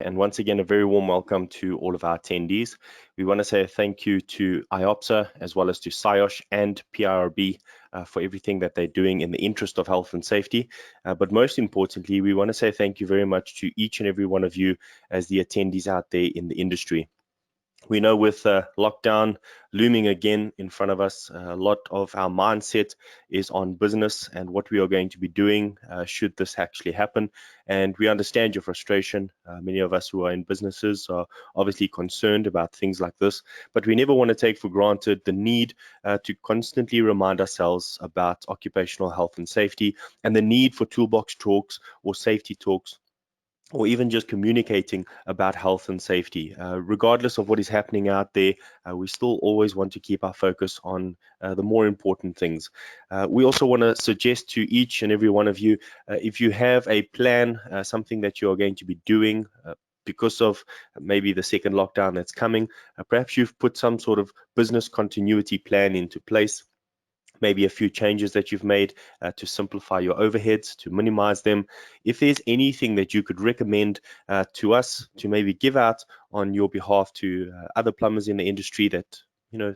And once again, a very warm welcome to all of our attendees. We want to say thank you to IOPSA as well as to SIOSH and PIRB for everything that they're doing in the interest of health and safety. But most importantly, we want to say thank you very much to each and every one of you as the attendees out there in the industry. We know with lockdown looming again in front of us, a lot of our mindset is on business and what we are going to be doing should this actually happen. And we understand your frustration. Many of us who are in businesses are obviously concerned about things like this, but we never want to take for granted the need to constantly remind ourselves about occupational health and safety and the need for toolbox talks or safety talks, or even just communicating about health and safety. Regardless of what is happening out there, we still always want to keep our focus on the more important things. We also want to suggest to each and every one of you, if you have a plan, something that you are going to be doing, because of maybe the second lockdown that's coming, perhaps you've put some sort of business continuity plan into place. Maybe a few changes that you've made to simplify your overheads, to minimize them. If there's anything that you could recommend to us to maybe give out on your behalf to other plumbers in the industry, that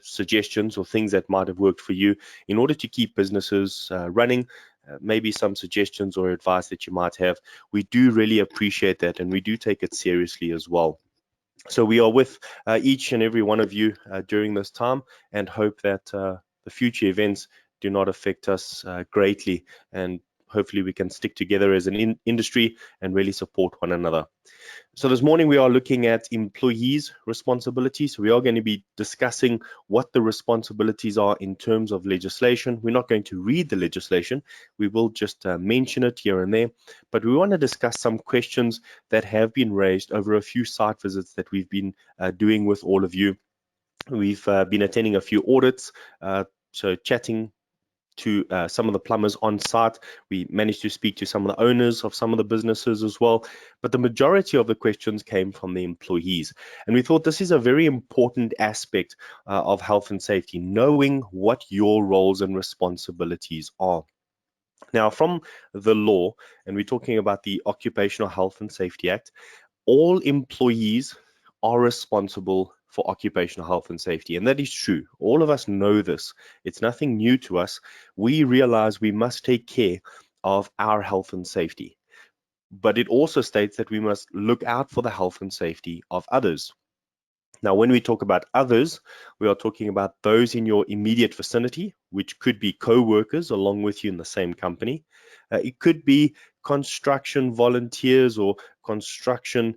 suggestions or things that might have worked for you in order to keep businesses running, maybe some suggestions or advice that you might have, we do really appreciate that, and we do take it seriously as well. So we are with each and every one of you during this time, and hope that the future events do not affect us greatly, and hopefully we can stick together as an industry and really support one another. So this morning we are looking at employees' responsibilities. So we are going to be discussing what the responsibilities are in terms of legislation. We're not going to read the legislation. We will just mention it here and there. But we want to discuss some questions that have been raised over a few site visits that we've been doing with all of you. We've been attending a few audits, so chatting to some of the plumbers on site. We managed to speak to some of the owners of some of the businesses as well, but the majority of the questions came from the employees. And we thought this is a very important aspect of health and safety, knowing what your roles and responsibilities are. Now, from the law, and we're talking about the Occupational Health and Safety Act, all employees are responsible for occupational health and safety. And that is true. All of us know this. It's nothing new to us. We realize we must take care of our health and safety. But it also states that we must look out for the health and safety of others. Now, when we talk about others, we are talking about those in your immediate vicinity, which could be co-workers along with you in the same company. It could be construction volunteers or construction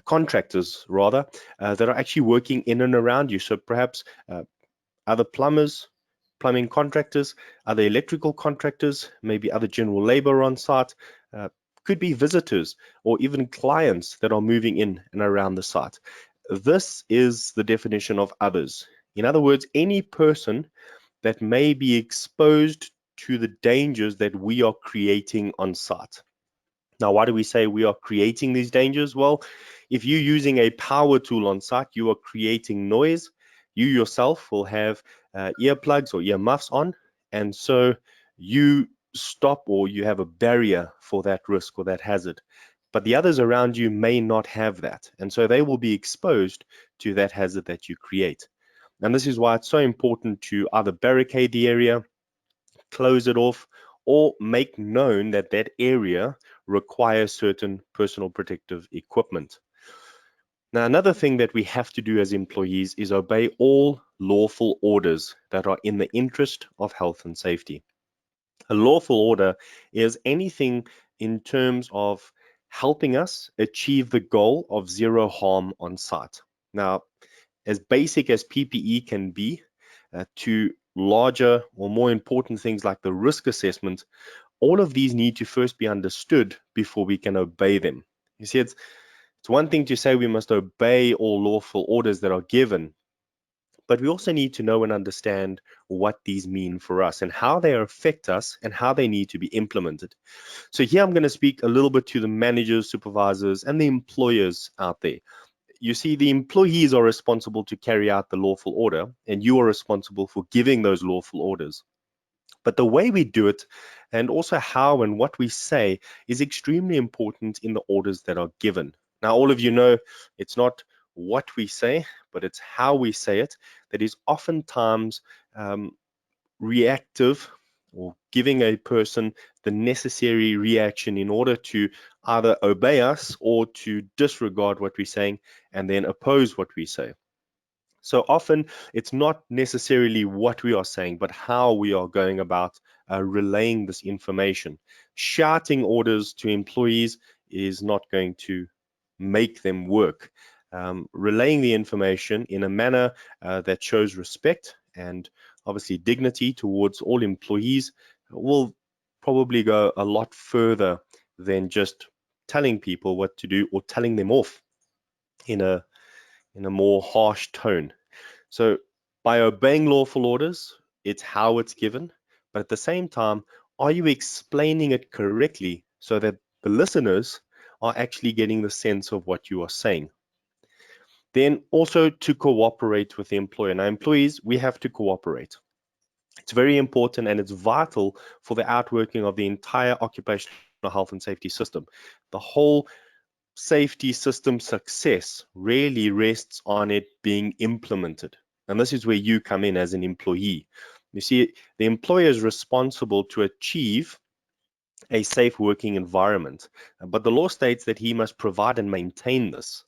contractors rather, that are actually working in and around you. So perhaps other plumbers, plumbing contractors, other electrical contractors, maybe other general labor on site, could be visitors or even clients that are moving in and around the site. This is the definition of others. In other words, any person that may be exposed to the dangers that we are creating on site. Now, why do we say we are creating these dangers? Well, if you're using a power tool on site, you are creating noise. You yourself will have earplugs or earmuffs on, and so you stop, or you have a barrier for that risk or that hazard. But the others around you may not have that, and so they will be exposed to that hazard that you create. And this is why it's so important to either barricade the area, close it off, or make known that that area requires certain personal protective equipment. Now, another thing that we have to do as employees is obey all lawful orders that are in the interest of health and safety. A lawful order is anything in terms of helping us achieve the goal of zero harm on site. Now, as basic as PPE can be, to larger or more important things like the risk assessment, all of these need to first be understood before we can obey them. You see, it's one thing to say we must obey all lawful orders that are given, but we also need to know and understand what these mean for us and how they affect us and how they need to be implemented. So here I'm going to speak a little bit to the managers, supervisors, and the employers out there. You see, the employees are responsible to carry out the lawful order, and you are responsible for giving those lawful orders. But the way we do it and also how and what we say is extremely important in the orders that are given. Now, all of you know it's not what we say, but it's how we say it that is oftentimes reactive, or giving a person the necessary reaction in order to either obey us or to disregard what we're saying and then oppose what we say. So often it's not necessarily what we are saying, but how we are going about relaying this information. Shouting orders to employees is not going to make them work. Relaying the information in a manner that shows respect and obviously dignity towards all employees will probably go a lot further than just telling people what to do or telling them off in a more harsh tone. So by obeying lawful orders, it's how it's given, but at the same time, are you explaining it correctly so that the listeners are actually getting the sense of what you are saying? Then also to cooperate with the employer. Now, employees, we have to cooperate. It's very important and it's vital for the outworking of the entire occupational health and safety system. The whole safety system success really rests on it being implemented. And this is where you come in as an employee. You see, the employer is responsible to achieve a safe working environment, but the law states that he must provide and maintain this.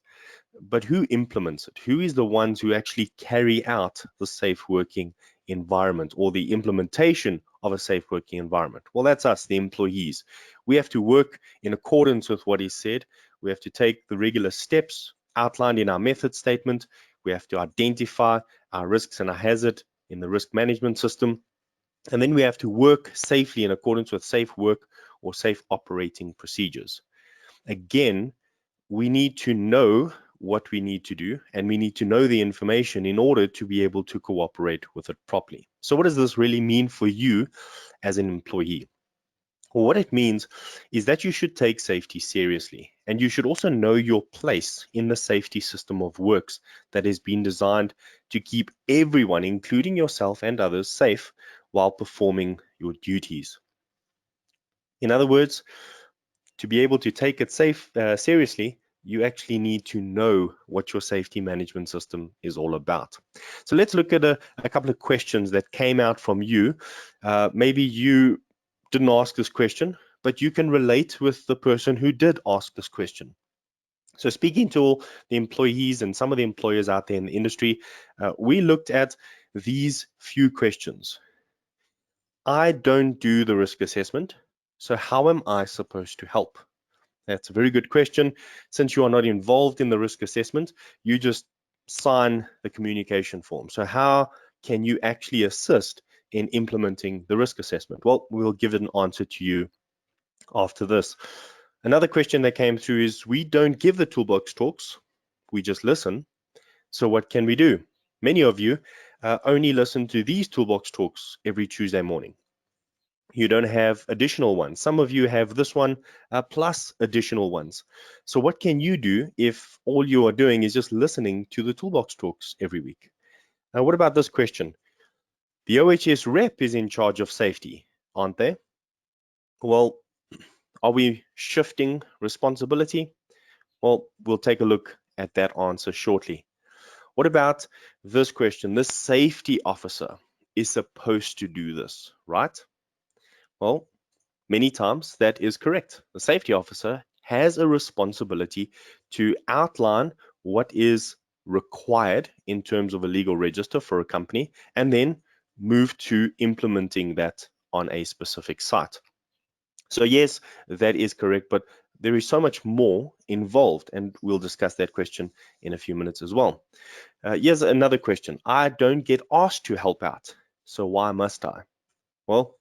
But who implements it? Who is the ones who actually carry out the safe working environment or the implementation of a safe working environment? Well, that's us, the employees. We have to work in accordance with what is said. We have to take the regular steps outlined in our method statement. We have to identify our risks and our hazard in the risk management system. And then we have to work safely in accordance with safe work or safe operating procedures. Again, we need to know what we need to do, and we need to know the information in order to be able to cooperate with it properly. So what does this really mean for you as an employee? Well, what it means is that you should take safety seriously, and you should also know your place in the safety system of works that has been designed to keep everyone, including yourself and others, safe while performing your duties. In other words, to be able to take it seriously, you actually need to know what your safety management system is all about. So let's look at a couple of questions that came out from you. Maybe you didn't ask this question, but you can relate with the person who did ask this question. So speaking to all the employees and some of the employers out there in the industry, we looked at these few questions. I don't do the risk assessment, so how am I supposed to help? That's a very good question. Since you are not involved in the risk assessment, you just sign the communication form. So how can you actually assist in implementing the risk assessment? Well, we'll give an answer to you after this. Another question that came through is, we don't give the toolbox talks, we just listen. So what can we do? Many of you only listen to these toolbox talks every Tuesday morning. You don't have additional ones. Some of you have this one plus additional ones. So what can you do if all you are doing is just listening to the toolbox talks every week? Now, what about this question? The OHS rep is in charge of safety, aren't they? Well, are we shifting responsibility? Well, we'll take a look at that answer shortly. What about this question? The safety officer is supposed to do this, right? Well, many times that is correct. The safety officer has a responsibility to outline what is required in terms of a legal register for a company and then move to implementing that on a specific site. So yes, that is correct, but there is so much more involved, and we'll discuss that question in a few minutes as well. Here's another question. I don't get asked to help out, so why must I? Well,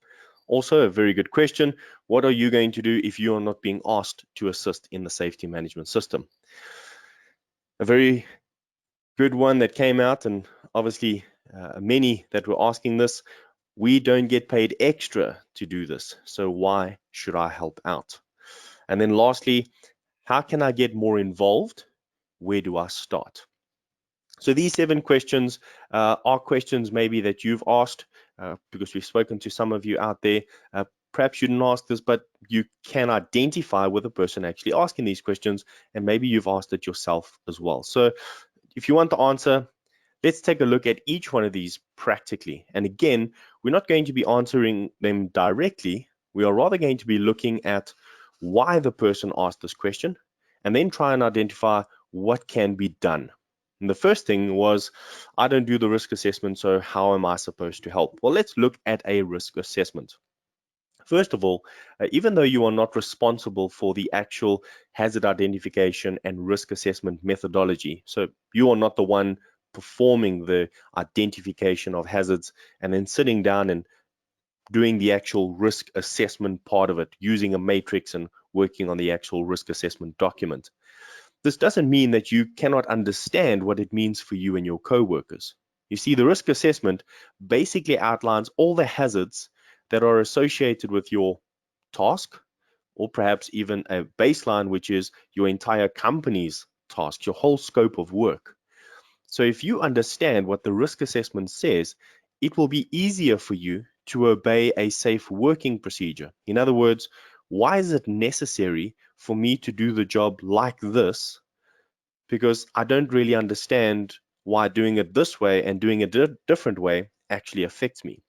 also a very good question. What are you going to do if you are not being asked to assist in the safety management system? A very good one that came out, and obviously many that were asking this, we don't get paid extra to do this, so why should I help out? And then lastly, how can I get more involved? Where do I start? So these 7 questions are questions maybe that you've asked because we've spoken to some of you out there. Perhaps you didn't ask this, but you can identify with the person actually asking these questions, and maybe you've asked it yourself as well. So if you want the answer, let's take a look at each one of these practically. And again, we're not going to be answering them directly. We are rather going to be looking at why the person asked this question, and then try and identify what can be done. And the first thing was, I don't do the risk assessment, so how am I supposed to help? Well, let's look at a risk assessment. First of all, even though you are not responsible for the actual hazard identification and risk assessment methodology, so you are not the one performing the identification of hazards and then sitting down and doing the actual risk assessment part of it, using a matrix and working on the actual risk assessment document. This doesn't mean that you cannot understand what it means for you and your co-workers. You see, the risk assessment basically outlines all the hazards that are associated with your task, or perhaps even a baseline, which is your entire company's task, your whole scope of work. So if you understand what the risk assessment says, it will be easier for you to obey a safe working procedure. In other words, why is it necessary for me to do the job like this? Because I don't really understand why doing it this way and doing it a different way actually affects me.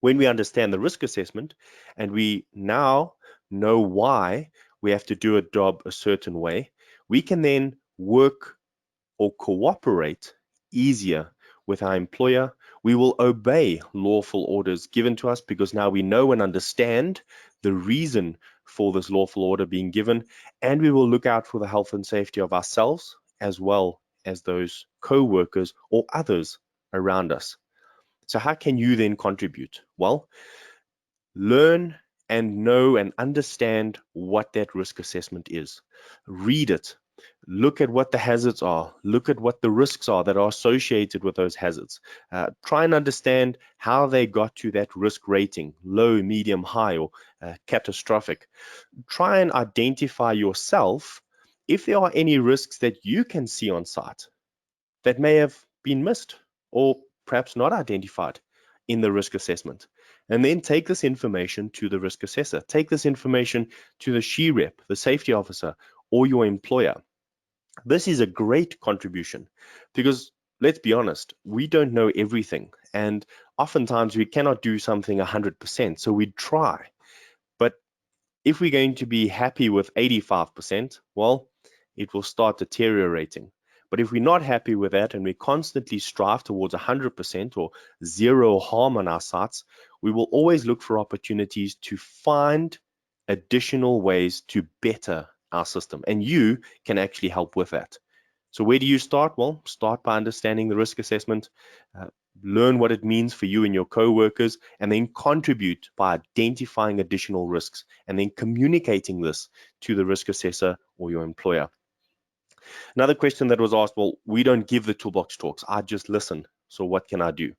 When we understand the risk assessment and we now know why we have to do a job a certain way, we can then work or cooperate easier with our employer. We will obey lawful orders given to us because now we know and understand the reason for this lawful order being given, and we will look out for the health and safety of ourselves as well as those co-workers or others around us. So how can you then contribute? Well, learn and know and understand what that risk assessment is. Read it. Look at what the hazards are. Look at what the risks are that are associated with those hazards. Try and understand how they got to that risk rating, low, medium, high, or catastrophic. Try and identify yourself if there are any risks that you can see on site that may have been missed or perhaps not identified in the risk assessment. And then take this information to the risk assessor. Take this information to the SHE-Rep, the safety officer, or your employer. This is a great contribution because, let's be honest, we don't know everything. And oftentimes we cannot do something 100%. So we try. But if we're going to be happy with 85%, well, it will start deteriorating. But if we're not happy with that and we constantly strive towards 100% or zero harm on our sites, we will always look for opportunities to find additional ways to better our system. And you can actually help with that. So where do you start? Well, start by understanding the risk assessment, learn what it means for you and your co-workers, and then contribute by identifying additional risks and then communicating this to the risk assessor or your employer. Another question that was asked, well, we don't give the toolbox talks. I just listen. So what can I do?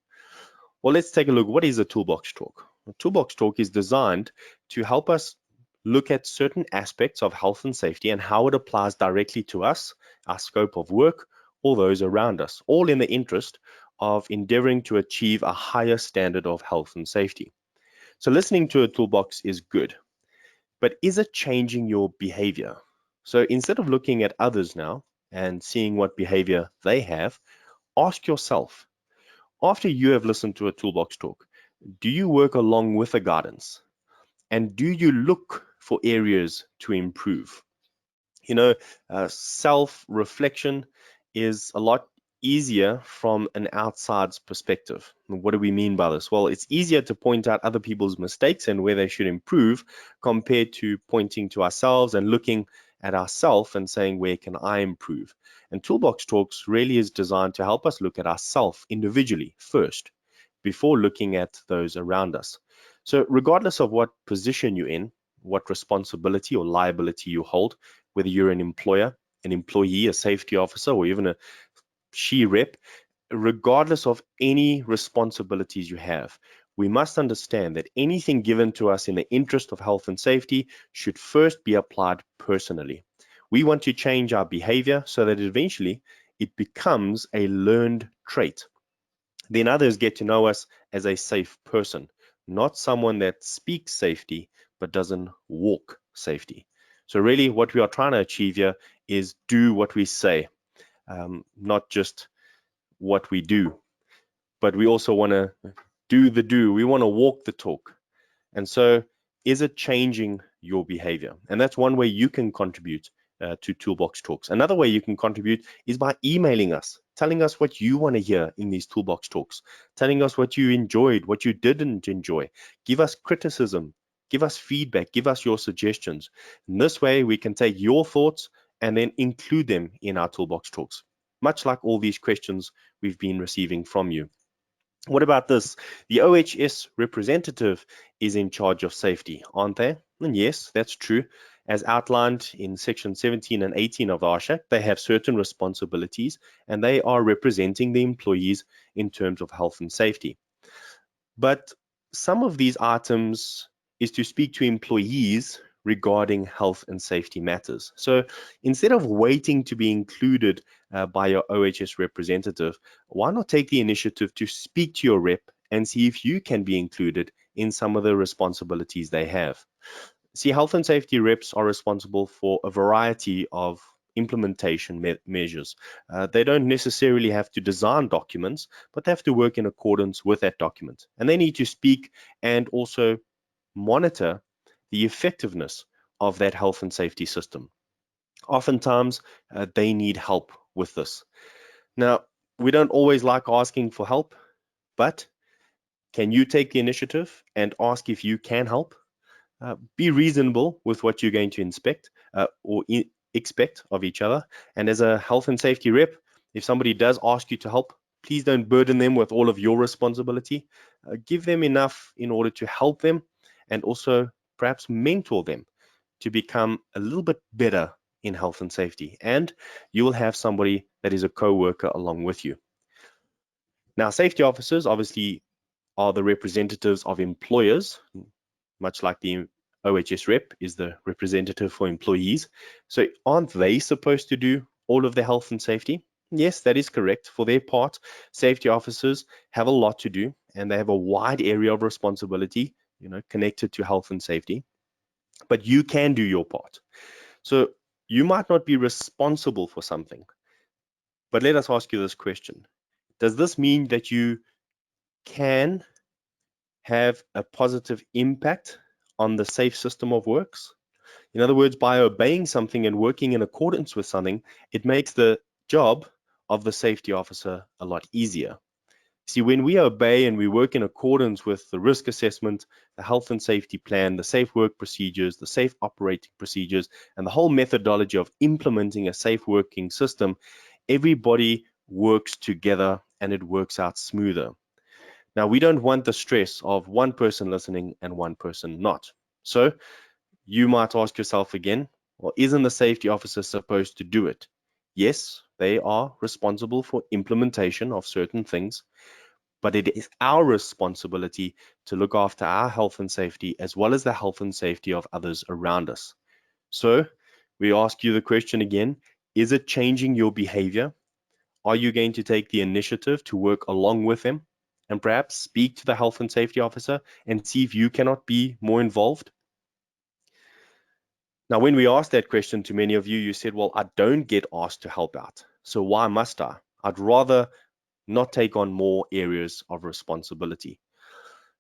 Well, let's take a look. What is a toolbox talk? A toolbox talk is designed to help us look at certain aspects of health and safety and how it applies directly to us, our scope of work, or those around us, all in the interest of endeavoring to achieve a higher standard of health and safety. So listening to a toolbox is good, but is it changing your behavior? So instead of looking at others now and seeing what behavior they have, ask yourself, after you have listened to a toolbox talk, do you work along with the guidance? And do you look for areas to improve? You know, self-reflection is a lot easier from an outside's perspective. What do we mean by this? Well, it's easier to point out other people's mistakes and where they should improve compared to pointing to ourselves and looking at ourselves and saying, where can I improve? And Toolbox Talks really is designed to help us look at ourselves individually first before looking at those around us. So regardless of what position you're in, what responsibility or liability you hold, whether you're an employer, an employee, a safety officer, or even a SHE-Rep, regardless of any responsibilities you have, we must understand that anything given to us in the interest of health and safety should first be applied personally. We want to change our behavior so that eventually it becomes a learned trait. Then others get to know us as a safe person, not someone that speaks safety but doesn't walk safety. So really what we are trying to achieve here is do what we say, not just what we do, but we also want to do the do. We want to walk the talk. And so, is it changing your behavior? And that's one way you can contribute to Toolbox Talks. Another way you can contribute is by emailing us, telling us what you want to hear in these Toolbox Talks, telling us what you enjoyed, what you didn't enjoy. Give us criticism, give us feedback, give us your suggestions. In this way, we can take your thoughts and then include them in our Toolbox Talks, much like all these questions we've been receiving from you. What about this? The OHS representative is in charge of safety, aren't they? And yes, that's true. As outlined in section 17 and 18 of the RSHAC, they have certain responsibilities and they are representing the employees in terms of health and safety. But some of these items is to speak to employees regarding health and safety matters. So instead of waiting to be included by your OHS representative, why not take the initiative to speak to your rep and see if you can be included in some of the responsibilities they have? See, health and safety reps are responsible for a variety of implementation measures. They don't necessarily have to design documents, but they have to work in accordance with that document. And they need to speak and also monitor the effectiveness of that health and safety system. Oftentimes, they need help with this. Now, we don't always like asking for help, but can you take the initiative and ask if you can help? Be reasonable with what you're going to inspect or expect of each other. And as a health and safety rep, if somebody does ask you to help, please don't burden them with all of your responsibility. Give them enough in order to help them and also perhaps mentor them to become a little bit better in health and safety. And you will have somebody that is a co-worker along with you. Now, safety officers obviously are the representatives of employers, much like the OHS rep is the representative for employees. So aren't they supposed to do all of the health and safety? Yes, that is correct. For their part, safety officers have a lot to do and they have a wide area of responsibility, connected to health and safety. But you can do your part. So you might not be responsible for something. But let us ask you this question. Does this mean that you can have a positive impact on the safe system of works? In other words, by obeying something and working in accordance with something, it makes the job of the safety officer a lot easier. See, when we obey and we work in accordance with the risk assessment, the health and safety plan, the safe work procedures, the safe operating procedures, and the whole methodology of implementing a safe working system, everybody works together and it works out smoother. Now, we don't want the stress of one person listening and one person not. So you might ask yourself again, well, isn't the safety officer supposed to do it? Yes, they are responsible for implementation of certain things, but it is our responsibility to look after our health and safety as well as the health and safety of others around us. So we ask you the question again, is it changing your behavior? Are you going to take the initiative to work along with them and perhaps speak to the health and safety officer and see if you cannot be more involved? Now, when we asked that question to many of you, you said, well, I don't get asked to help out. So why must I? I'd rather not take on more areas of responsibility.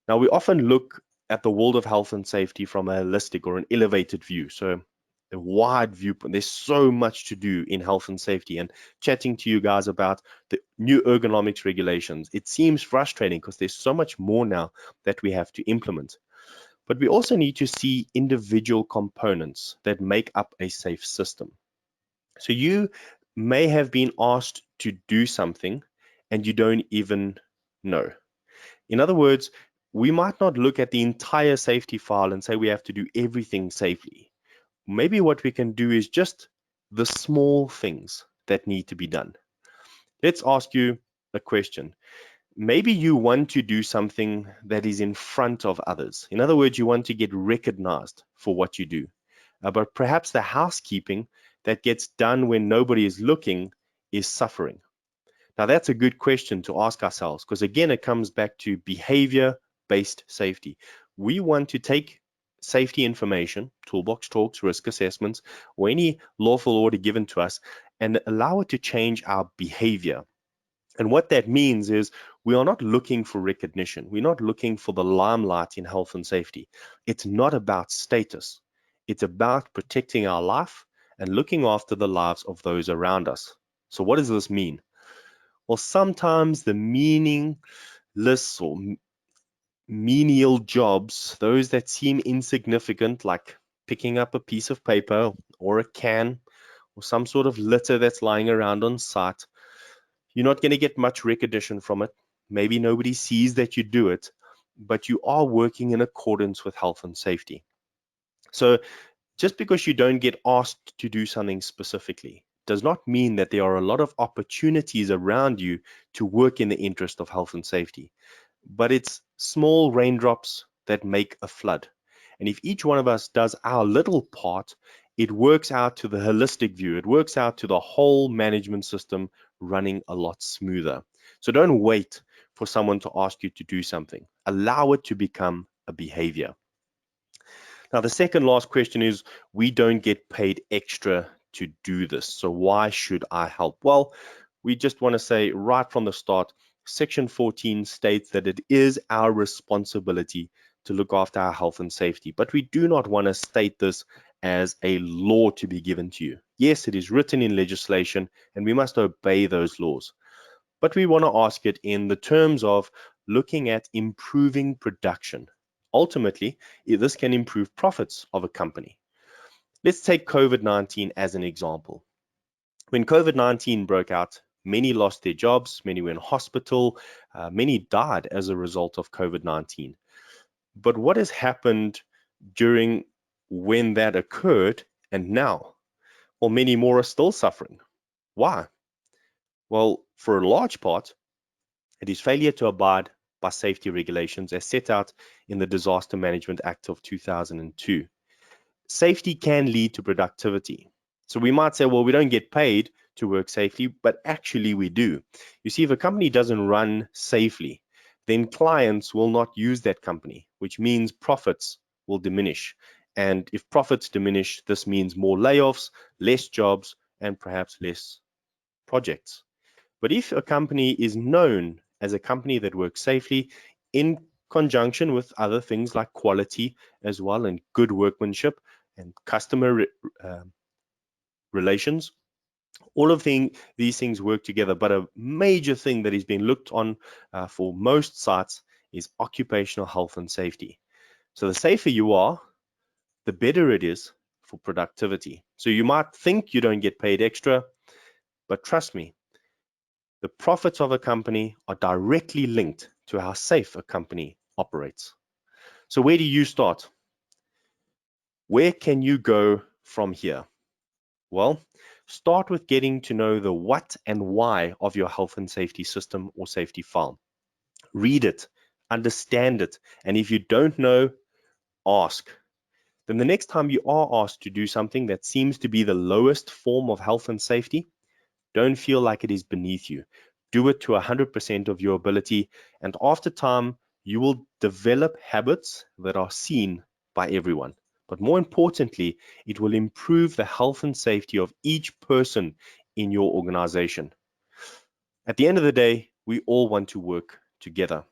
Now, we often look at the world of health and safety from a holistic or an elevated view. So a wide viewpoint. There's so much to do in health and safety, and chatting to you guys about the new ergonomics regulations. It seems frustrating because there's so much more now that we have to implement. But we also need to see individual components that make up a safe system. So you may have been asked to do something and you don't even know. In other words, we might not look at the entire safety file and say we have to do everything safely. Maybe what we can do is just the small things that need to be done. Let's ask you a question. Maybe you want to do something that is in front of others. In other words, you want to get recognized for what you do. But perhaps the housekeeping that gets done when nobody is looking is suffering. Now, that's a good question to ask ourselves, because again, it comes back to behavior-based safety. We want to take safety information, toolbox talks, risk assessments, or any lawful order given to us, and allow it to change our behavior. And what that means is we are not looking for recognition. We're not looking for the limelight in health and safety. It's not about status. It's about protecting our life and looking after the lives of those around us. So what does this mean? Well, sometimes the meaningless or menial jobs, those that seem insignificant, like picking up a piece of paper or a can or some sort of litter that's lying around on site, you're not going to get much recognition from it. Maybe nobody sees that you do it, but you are working in accordance with health and safety. So just because you don't get asked to do something specifically does not mean that there are a lot of opportunities around you to work in the interest of health and safety. But it's small raindrops that make a flood. And if each one of us does our little part, it works out to the holistic view. It works out to the whole management system running a lot smoother. So don't wait for someone to ask you to do something. Allow it to become a behavior. Now, the second last question is, we don't get paid extra to do this. So why should I help? Well, we just want to say right from the start, Section 14 states that it is our responsibility to look after our health and safety, but we do not want to state this as a law to be given to you. Yes, it is written in legislation and we must obey those laws, but we want to ask it in the terms of looking at improving production. Ultimately, this can improve profits of a company. Let's take COVID-19 as an example. When COVID-19 broke out, many lost their jobs, many were in hospital, many died as a result of COVID-19. But what has happened during when that occurred and now? Well, many more are still suffering. Why? Well, for a large part, it is failure to abide by safety regulations as set out in the Disaster Management Act of 2002. Safety can lead to productivity. So we might say, well, we don't get paid to work safely, but actually we do. You see, if a company doesn't run safely, then clients will not use that company, which means profits will diminish. And if profits diminish, this means more layoffs, less jobs, and perhaps less projects. But if a company is known as a company that works safely in conjunction with other things like quality as well and good workmanship and customer relations, all of these things work together. But a major thing that is being looked on for most sites is occupational health and safety. So the safer you are, the better it is for productivity. So you might think you don't get paid extra, but trust me, the profits of a company are directly linked to how safe a company operates. So where do you start? Where can you go from here? Well, start with getting to know the what and why of your health and safety system or safety file. Read it, understand it, and if you don't know, ask. Then the next time you are asked to do something that seems to be the lowest form of health and safety, don't feel like it is beneath you. Do it to 100% of your ability, and after time, you will develop habits that are seen by everyone. But more importantly, it will improve the health and safety of each person in your organization. At the end of the day, we all want to work together.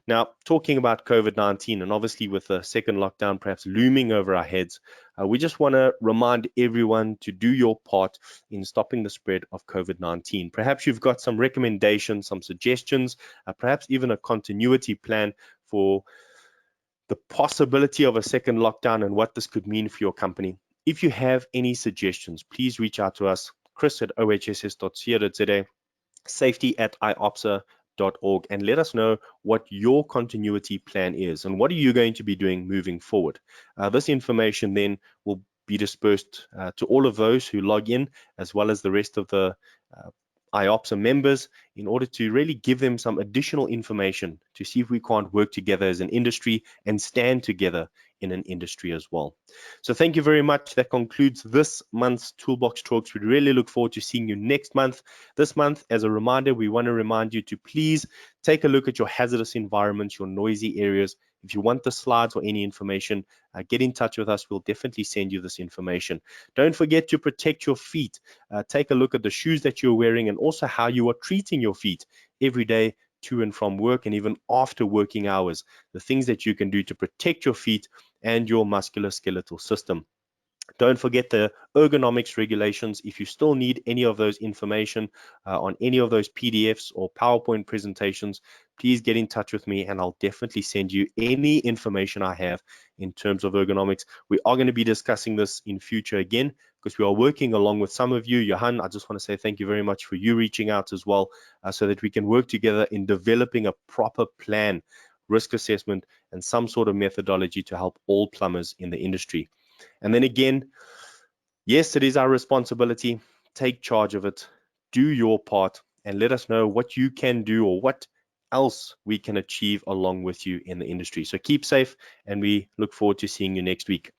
Now, talking about COVID-19 and obviously with the second lockdown perhaps looming over our heads, we just want to remind everyone to do your part in stopping the spread of COVID-19. Perhaps you've got some recommendations, some suggestions, perhaps even a continuity plan for the possibility of a second lockdown and what this could mean for your company. If you have any suggestions, please reach out to us, chris@ohss.co.za, safety@iopsa.org, and let us know what your continuity plan is and what are you going to be doing moving forward. This information then will be dispersed to all of those who log in, as well as the rest of the IOPSA members, in order to really give them some additional information to see if we can't work together as an industry and stand together in an industry as well. So thank you very much. That concludes this month's Toolbox Talks. We really look forward to seeing you next month. This month, as a reminder, we want to remind you to please take a look at your hazardous environments, your noisy areas. If you want the slides or any information, get in touch with us. We'll definitely send you this information. Don't forget to protect your feet. Take a look at the shoes that you're wearing and also how you are treating your feet every day to and from work and even after working hours. The things that you can do to protect your feet and your musculoskeletal system. Don't forget the ergonomics regulations. If you still need any of those information on any of those PDFs or PowerPoint presentations, please get in touch with me and I'll definitely send you any information I have in terms of ergonomics. We are going to be discussing this in future again because we are working along with some of you. Johan, I just want to say thank you very much for you reaching out as well so that we can work together in developing a proper plan, risk assessment, and some sort of methodology to help all plumbers in the industry. And then again, yes, it is our responsibility. Take charge of it, do your part, and let us know what you can do or what else we can achieve along with you in the industry. So keep safe, and we look forward to seeing you next week.